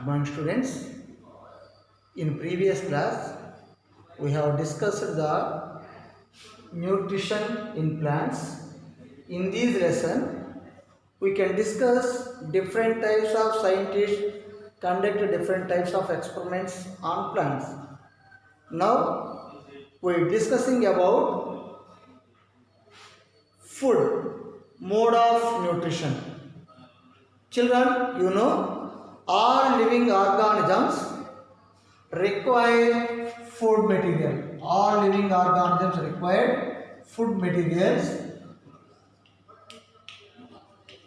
Good morning, students. In previous class, we have discussed the nutrition in plants. In this lesson, we can discuss different types of scientists conduct different types of experiments on plants. Now, we are discussing about food, mode of nutrition. Children, you know, all living organisms require food material. All living organisms require food materials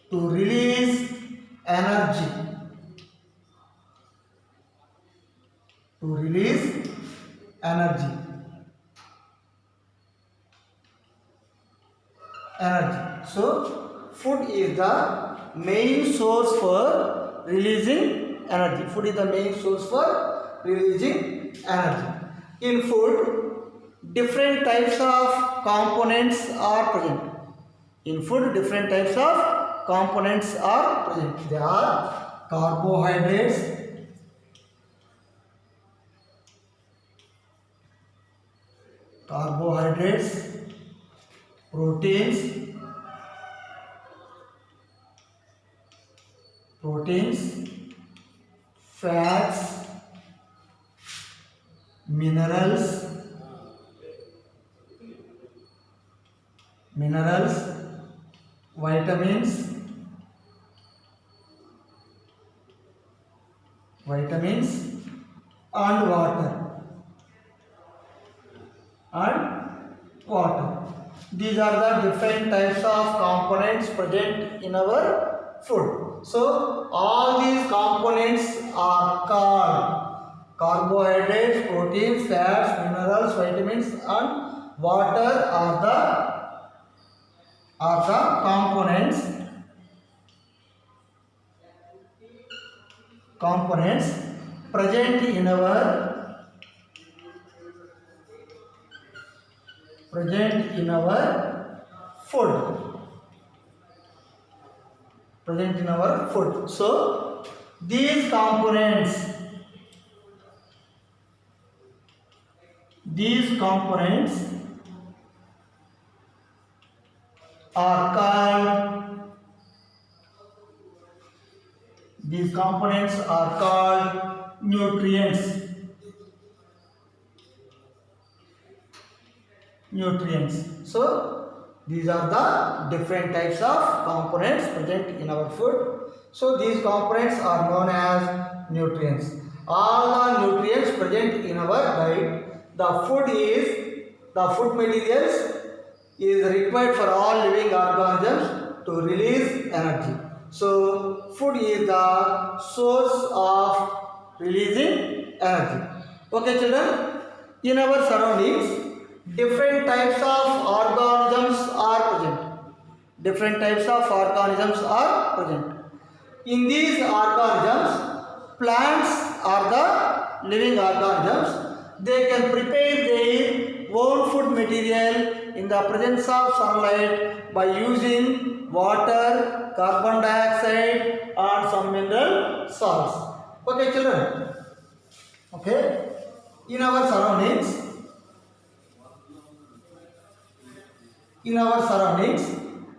to release energy. To release energy. So, food is the main source for releasing energy. Food is the main source for releasing energy. In food, different types of components are present. In food, different types of components are present. They are carbohydrates, proteins, fats, minerals, vitamins, and water. These are the different types of components present in our food. So all these components are called carbohydrates, proteins, fats, minerals, vitamins, and water are the components present in our food. So these components are called nutrients. So these are the different types of components present in our food. So these components are known as nutrients. All the nutrients present in our diet, the food materials is required for all living organisms to release energy. So food is the source of releasing energy. Okay, children. In our surroundings, different types of organisms are present. In these organisms, plants are the living organisms. They can prepare their own food material in the presence of sunlight by using water, carbon dioxide, and some mineral salts. Okay, children. Okay. In our surroundings,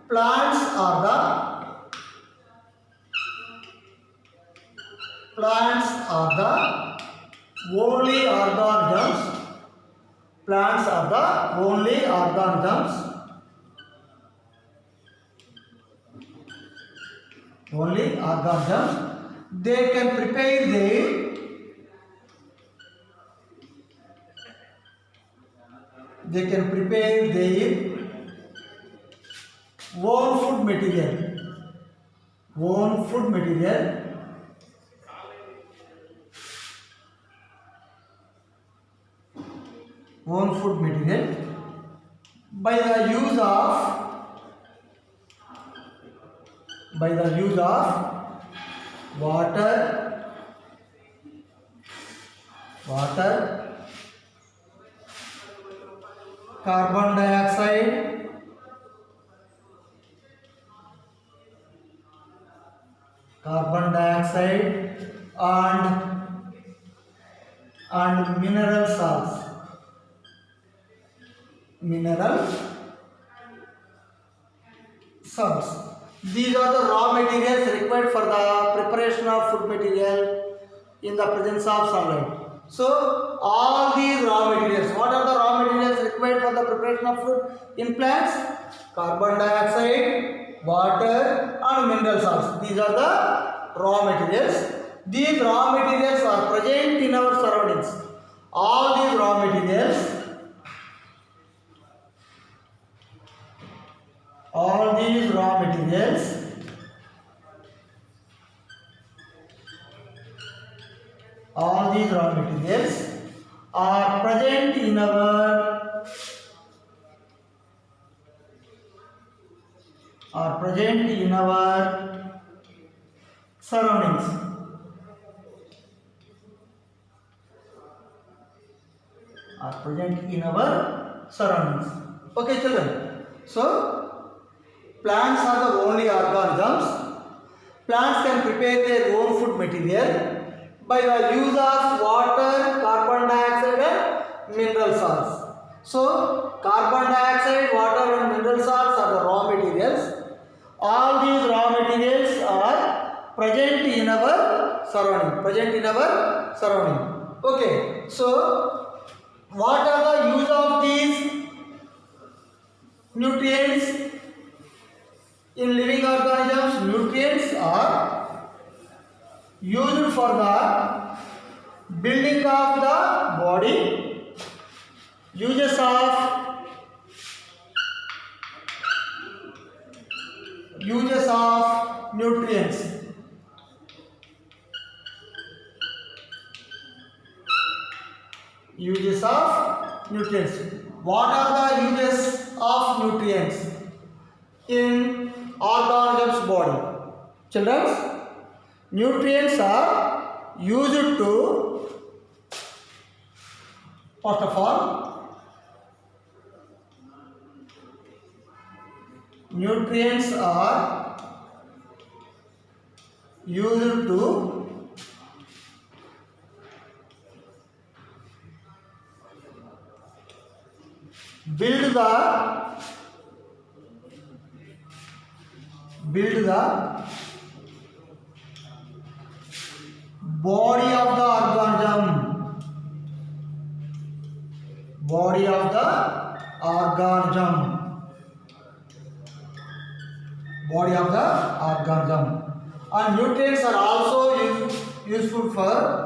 plants are the only organisms. They can prepare their own food material by the use of water, carbon dioxide, and mineral salts. Mineral salts. These are the raw materials required for the preparation of food material in the presence of sunlight. So all these raw materials, what are the raw materials required for the preparation of food in plants? Carbon dioxide, water and mineral salts. These are the raw materials. These raw materials are present in our surroundings. All these raw materials are present in our surroundings. Okay, children. So plants are the only organisms. Plants can prepare their own food material by the use of water, carbon dioxide and mineral salts. So carbon dioxide, water and mineral salts are the raw materials. All these raw materials are present in our surrounding. Okay, so what are the use of these nutrients in living organisms? Nutrients are used for the building of the body. Uses of nutrients. Uses of nutrients. What are the uses of nutrients in organism's body? Children, nutrients are used to, first of all, nutrients are used to build the body of the organism. And nutrients are also useful for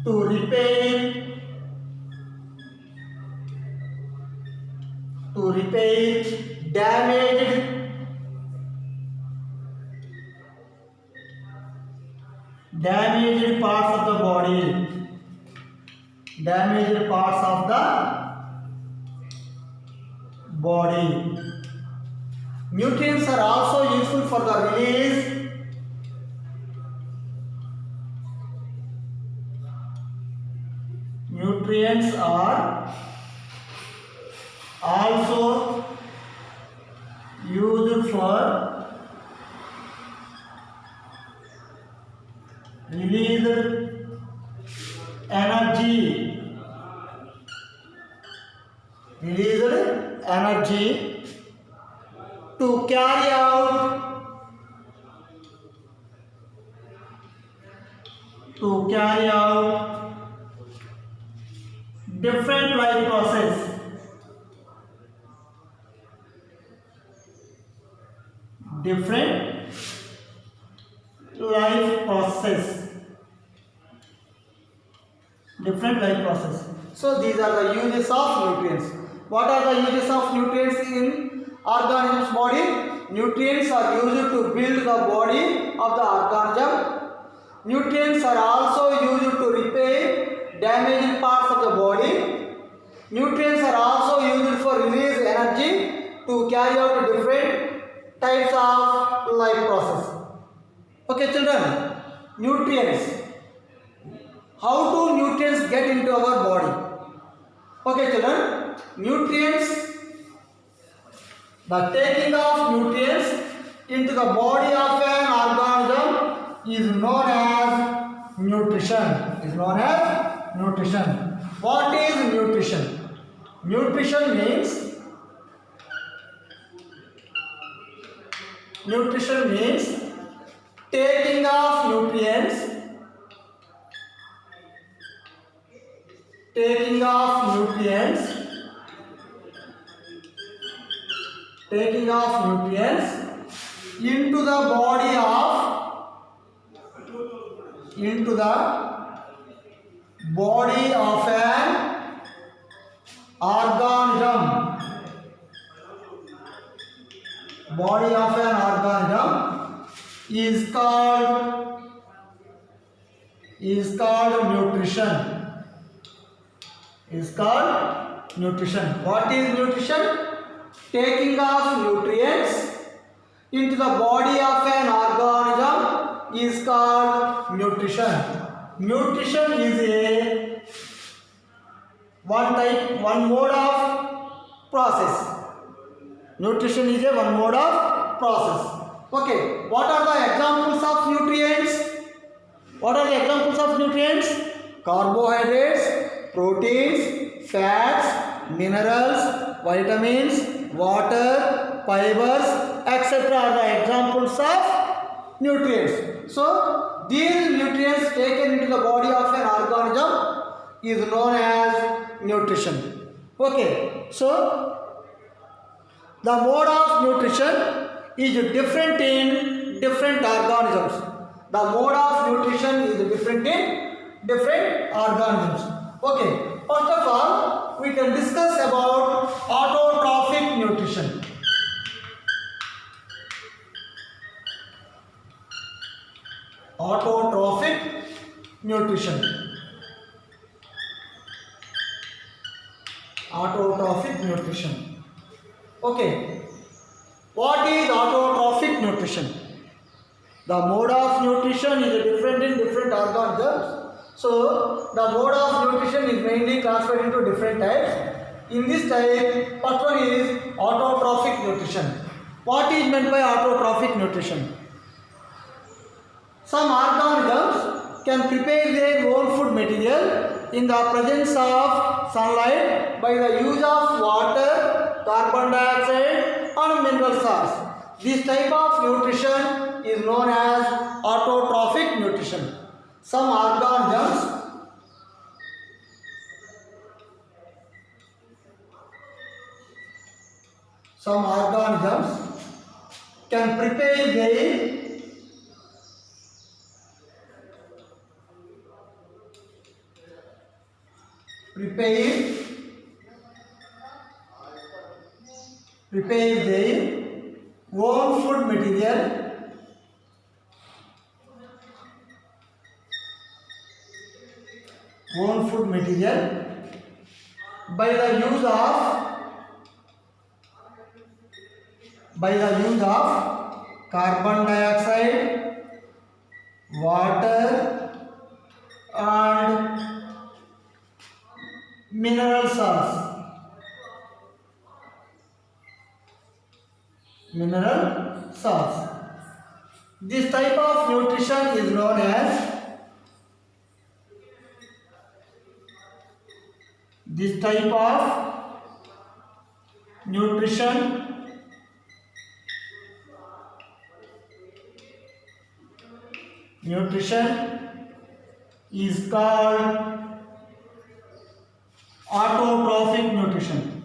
to repair damaged parts of the body. Nutrients are also useful for the release energy to carry out different life process. So these are the uses of nutrients. What are the uses of nutrients in organism's body? Nutrients are used to build the body of the organism. Nutrients are also used to repair damaged parts of the body. Nutrients are also used for release energy to carry out different types of life process. Okay, children, nutrients. How do nutrients get into our body? Okay, children, nutrients, the taking of nutrients into the body of an organism is known as nutrition. Is known as nutrition. What is nutrition? Nutrition means taking of nutrients, into the body of an organism. Body of an organism is called nutrition. What is nutrition? Taking of nutrients into the body of an organism is called nutrition. Nutrition is one mode of process. Nutrition is one mode of process. Okay, what are the examples of nutrients? Carbohydrates, proteins, fats, minerals, vitamins, water, fibers, etc. are the examples of nutrients. So, these nutrients taken into the body of an organism is known as nutrition. Okay, so the mode of nutrition is different in different organisms. The mode of nutrition is different in different organisms. Okay, first of all, we can discuss about autotrophic nutrition. Autotrophic nutrition. Okay, what is autotrophic nutrition? The mode of nutrition is different in different organisms. So, the mode of nutrition is mainly classified into different types. In this type, first one is autotrophic nutrition. What is meant by autotrophic nutrition? Some organisms can prepare their own food material in the presence of sunlight by the use of water, carbon dioxide and mineral salts. This type of nutrition is known as autotrophic nutrition. Some organisms can prepare their own food material by the use of carbon dioxide, water and mineral salts. This type of nutrition is known as is called autotrophic nutrition.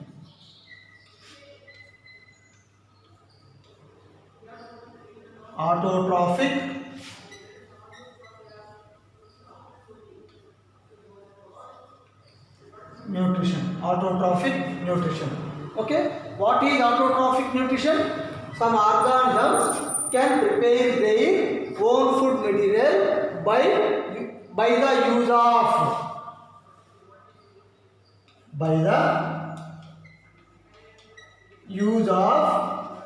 Autotrophic nutrition. Okay, what is autotrophic nutrition? Some organisms can prepare their own food material by the use of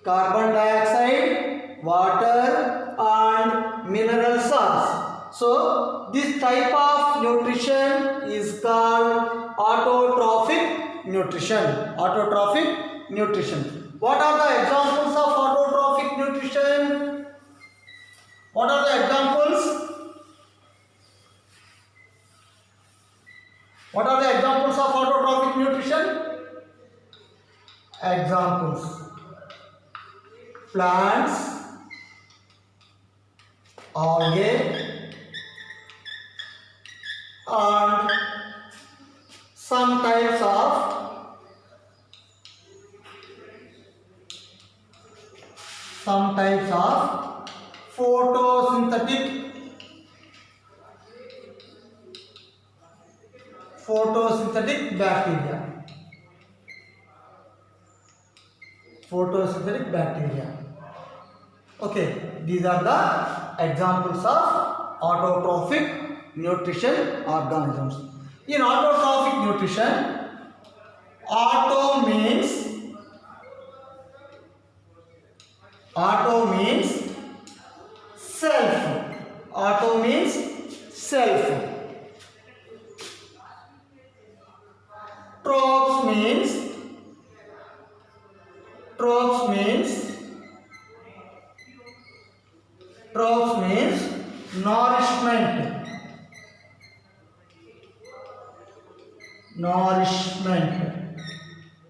carbon dioxide, water and mineral salts. So this type of nutrition is called autotrophic nutrition. Autotrophic nutrition. What are the examples of autotrophic nutrition? What are the examples? What are the examples of autotrophic nutrition? Examples: plants, algae, and some types of photosynthetic bacteria. Photosynthetic bacteria. Okay, these are the examples of autotrophic nutrition organisms. In autotrophic nutrition, auto means self. Auto means self. Tropes means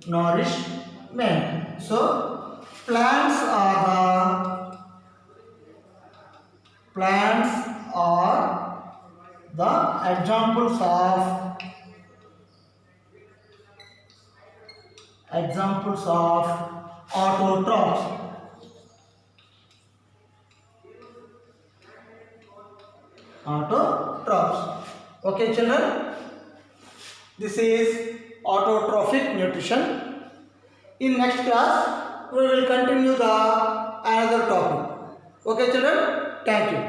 nourishment. So plants are the examples of autotrophs. Okay, children, this is autotrophic nutrition. In next class we will continue the another topic. Okay, children, thank you.